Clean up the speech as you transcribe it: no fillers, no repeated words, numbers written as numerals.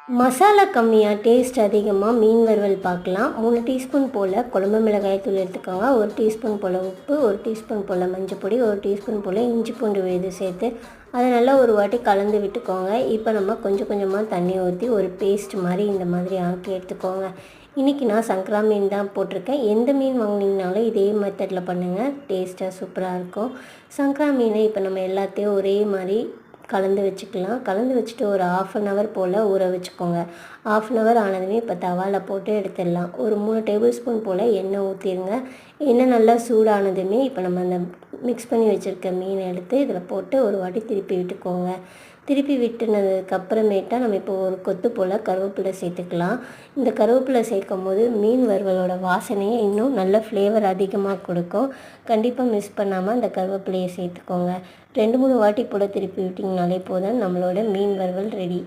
மசாலா கம்மியாக டேஸ்ட் அதிகமாக மீன் வறுவல் பார்க்கலாம். 3 டீஸ்பூன் போல் குழம்பு மிளகாய் தூள் எடுத்துக்கோங்க. 1 டீஸ்பூன் போல் உப்பு, 1 டீஸ்பூன் போல் மஞ்சப்பொடி, 1 டீஸ்பூன் போல் இஞ்சி பூண்டு விழுது சேர்த்து அதை நல்லா ஒரு வாட்டி கலந்து விட்டுக்கோங்க. இப்போ நம்ம கொஞ்சம் கொஞ்சமாக தண்ணி ஊற்றி ஒரு பேஸ்ட் மாதிரி இந்த மாதிரி ஆக்கி எடுத்துக்கோங்க. இன்றைக்கி நான் சங்கரா மீன் தான் போட்டிருக்கேன். எந்த மீன் வாங்கினீங்கனாலும் இதே மெத்தடில் பண்ணுங்கள், டேஸ்ட்டாக சூப்பராக இருக்கும். சங்கரா மீனை இப்போ நம்ம எல்லாத்தையும் ஒரே மாதிரி கலந்து வச்சுக்கலாம். கலந்து வச்சுட்டு ஒரு 1/2 hour போல் ஊற வச்சுக்கோங்க. 1/2 hour ஆனதுமே இப்போ தவாவில் போட்டு எடுத்துடலாம். ஒரு 3 டேபிள் ஸ்பூன் போல் எண்ணெய் ஊற்றிடுங்க. எண்ணெய் நல்லா சூடானதுமே இப்போ நம்ம அந்த மிக்ஸ் பண்ணி வச்சுருக்க மீனை எடுத்து இதில் போட்டு ஒரு வாட்டி திருப்பி விட்டுக்கோங்க. திருப்பி விட்டுனதுக்கப்புறமேட்டா நம்ம இப்போ ஒரு கொத்து போல் கருவேப்பிலை சேர்த்துக்கலாம். இந்த கருவேப்பிலை சேர்க்கும் போது மீன் வறுவலோட வாசனையை இன்னும் நல்ல ஃப்ளேவர் அதிகமாக கொடுக்கும். கண்டிப்பாக மிஸ் பண்ணாமல் அந்த கருவேப்பிலையை சேர்த்துக்கோங்க. 2-3 வாட்டி போல் திருப்பி விட்டிங்கனாலே போதும், நம்மளோட மீன் வறுவல் ரெடி.